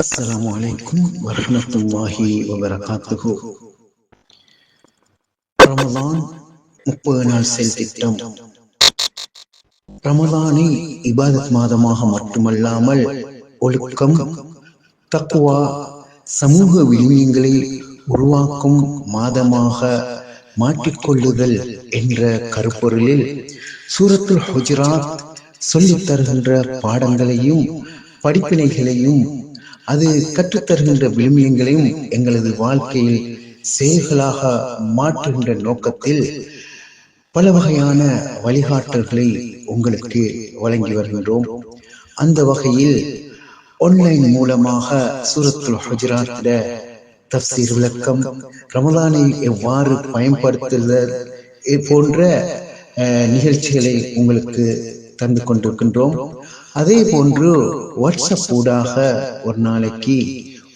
அஸ்ஸலாமு அலைக்கும் வரஹ்மத்துல்லாஹி வபரகாத்துஹு. ரமலான் 30 நாள் செயல் திட்டம். ரமலானை இபாதத் மாதமாக மட்டுமல்லாமல் ஒழுக்கம், தக்வா, சமூக விழுமியங்களை உருவாக்கும் மாதமாக மாற்றிக்கொள்ளுதல் என்ற கருப்பொருளில் சூரத்துல் ஹுஜராத் சொல்லித் தருகின்ற பாடங்களையும் படிப்பினைகளையும் அது கற்றுத்தருகின்ற விழுமியங்களையும் எங்களது வாழ்க்கையில் செயல்களாக மாற்றுகின்ற நோக்கத்தில் பல வகையான வழிகாட்டல்களை உங்களுக்கு வழங்கி வருகின்றோம். அந்த வகையில் ஆன்லைன் மூலமாக சூரத்துல் ஹுஜராத்தில தஃப்சீர் விளக்கம், ரமலானை எவ்வாறு பயன்படுத்துதல் போன்ற நிகழ்ச்சிகளை உங்களுக்கு தந்து கொண்டிருக்கின்றோம். அதே போன்று வாட்ஸ்அப் ஊடாக ஒரு நாளைக்கு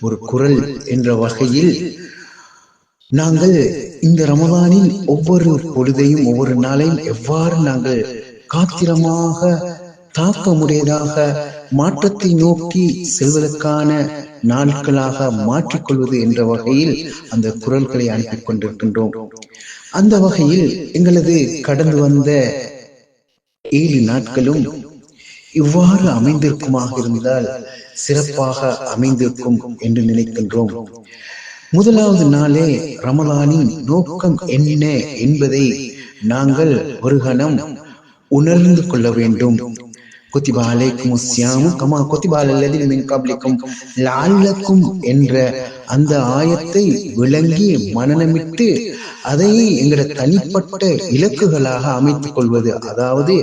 ஒரு குரல் என்ற வகையில் நாங்கள் இந்த ரமலானின் ஒவ்வொரு பொழுதையும் ஒவ்வொரு நாளையும் எவ்வாறு நாங்கள் காத்திரமாக தாக்கமுடையதாக மாற்றத்தை நோக்கி செல்வதற்கான நாட்களாக மாற்றிக்கொள்வது என்ற வகையில் அந்த குரல்களை அனுப்பி கொண்டிருக்கின்றோம். அந்த வகையில் எங்களது கடந்து வந்த 7 நாட்களும் இவ்வாறு அமைந்திருக்குமாக இருந்தால் சிறப்பாக அமைந்திருக்கும் என்று நினைக்கின்றோம். முதலாவது நாளே ரமலானின் நோக்கம் என்ன என்பதை நாங்கள் ஒரு கணம் உணர்ந்து கொள்ள வேண்டும். குத்திபா அலைக்கும் ஸியாமு கமா குத்திபா அலல்லதீன மின் கப்லிக்கும் லஅல்லக்கும் என்ற அந்த ஆயத்தை விளங்கி மனனமிட்டு அதை எங்களோட தனிப்பட்ட இலக்குகளாக அமைத்துக் கொள்வது. அதாவது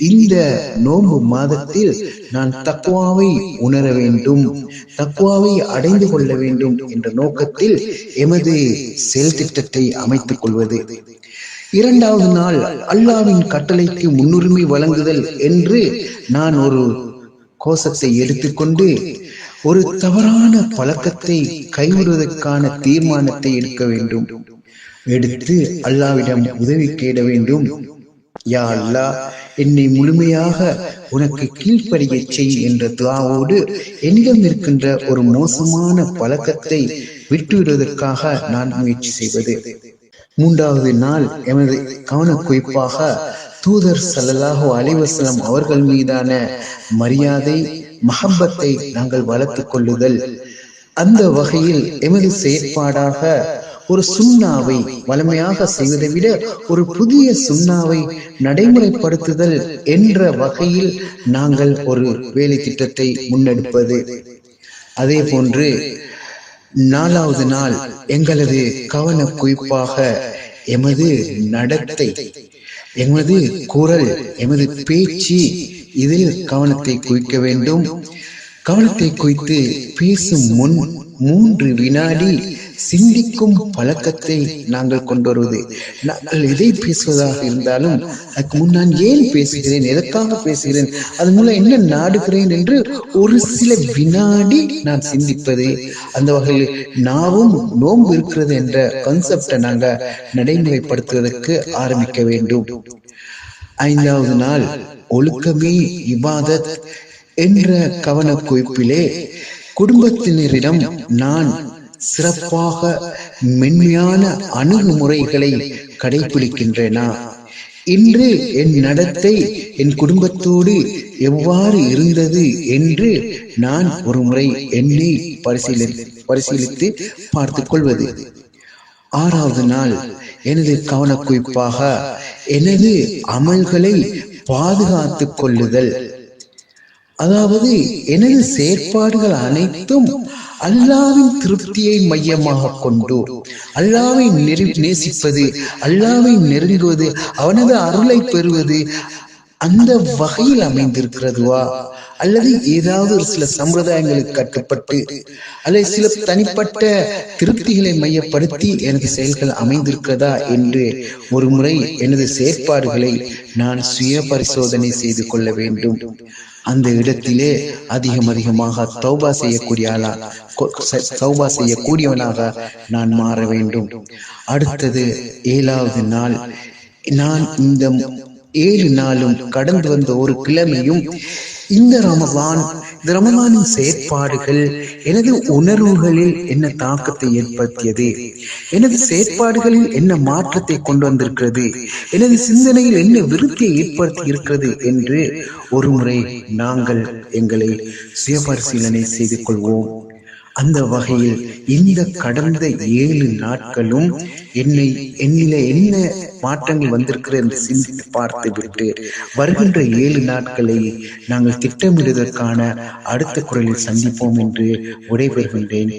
இந்த நோன்பு மாதத்தில் நான் தக்வாவை உணர வேண்டும், தக்வாவை அடைந்து கொள்ள வேண்டும் என்ற நோக்கத்தில் எமது செயல் திட்டத்தை அமைத்துக் கொள்வது. 2வது நாள் அல்லாஹ்வின் கட்டளைக்கு முன்னுரிமை வழங்குதல் என்று நான் ஒரு கோஷத்தை எடுத்துக்கொண்டு ஒரு தவறான பழக்கத்தை கைவிடுவதற்கான தீர்மானத்தை எடுக்க வேண்டும். எடுத்து அல்லாஹ்விடம் உதவி கேட வேண்டும். யா அல்லாஹ், என்னை முழுமையாக உனக்கு கீழ்ப்படிய செய் என்ற துஆவோடு என்னிடம் இருக்கின்ற ஒரு மோசமான பழக்கத்தை விட்டுவிடுவதற்காக நான் முயற்சி செய்வது. 3வது நாள் எமது கவனக்குறிப்பாக தூதர் ஸல்லல்லாஹு அலைஹி வஸல்லம் அவர்கள் மீதான மரியாதை, மஹப்பத்தை நாங்கள் வளர்த்துக் கொள்ளுதல். அந்த வகையில் எமது செயற்பாடாக ஒரு சுன்னாவை வலிமையாக செய்வதை விட ஒரு புதிய சுன்னாவை நடைமுறைப்படுத்துதல் என்ற வகையில் நாங்கள் ஒரு வேலை திட்டத்தை முன்னெடுப்பது. அதே போன்று 4வது நாள் எங்களது கவனக்குறிப்பாக எமது நடத்தை, எமது குரல், எமது பேச்சு, இதில் கவனத்தை குவிக்க வேண்டும். கவனத்தை குவித்து பேசும் முன் 3 வினாடி சிந்திக்கும் பழக்கத்தை நாங்கள் கொண்டு வருவது. நாங்கள் எதை பேசுவதாக இருந்தாலும் அதுக்கு முன் நான் ஏன் பேசுகிறேன், எதற்காக பேசுகிறேன், அது மூலம் என்ன நாடுகிறேன் என்று ஒரு சில வினாடி நான் சிந்திப்பது. அந்த வகையில் நாவும் நோன்பு இருக்கிறது என்ற கான்செப்டை நாங்கள் நடைமுறைப்படுத்துவதற்கு ஆரம்பிக்க வேண்டும். 5வது நாள் ஒழுக்கமே இபாதத் என்ற கவனக்குறிப்பிலே குடும்பத்தினரிடம் நான் சிறப்பாக மென்மையான அணுகுமுறைகளை கடைபிடிக்கின்றேனா, இன்று என் நடத்தை என் குடும்பத்தோடு எவ்வாறு இருந்தது என்று நான் ஒரு முறை என்னை பரிசீலித்து பார்த்துக் கொள்வது. 6வது நாள் எனது கவனக்குறிப்பாக எனது அமல்களை பாதுகாத்துக் கொள்ளுதல். அதாவது எனது செயற்பாடுகள் அனைத்தும் அல்லாஹ்வின் திருப்தியை மையமாக கொண்டு அல்லாஹ்வை நேசிப்பது, அல்லாஹ்வை நெருங்குவது, அவனது அருளை பெறுவது அந்த வகையில் அமைந்திருக்கிறதுவா, அல்லது ஏதாவது ஒரு சில சம்பிரதாயங்களுக்கு கட்டுப்பட்டு அல்லது சில தனிப்பட்ட திருப்திகளை மையப்படுத்தி எனது செயல்கள் அமைந்திருக்கிறதா என்று ஒரு முறை எனது செயற்பாடுகளை நான் சுய பரிசோதனை செய்து கொள்ள வேண்டும். அந்த இடத்திலே அதிகமாக தௌபா செய்யக்கூடியவனாக நான் மாற வேண்டும். அடுத்தது 7வது நாள், நான் இந்த 7 நாளும் கடந்து வந்த ஒரு கிழமையும் இந்த ரமலானின் செயற்பாடுகள் எனது உணர்வுகளில் என்ன தாக்கத்தை ஏற்படுத்தியது, எனது செயற்பாடுகளில் என்ன மாற்றத்தை கொண்டு வந்திருக்கிறது, எனது சிந்தனையில் என்ன விருத்தியை ஏற்படுத்தி இருக்கிறது என்று ஒரு முறை நாங்கள் எங்களை சுயபரிசீலனை செய்து கொள்வோம். அந்த வகையில் இந்த கடந்த 7 நாட்களும் என்னில என்ன மாற்றங்கள் வந்திருக்கிறது என்று சிந்தித்து பார்த்து விட்டு வருகின்ற 7 நாட்களை நாங்கள் திட்டமிடுவதற்கான அடுத்த குரலில் சந்திப்போம் என்று விடைபெறுகின்றேன்.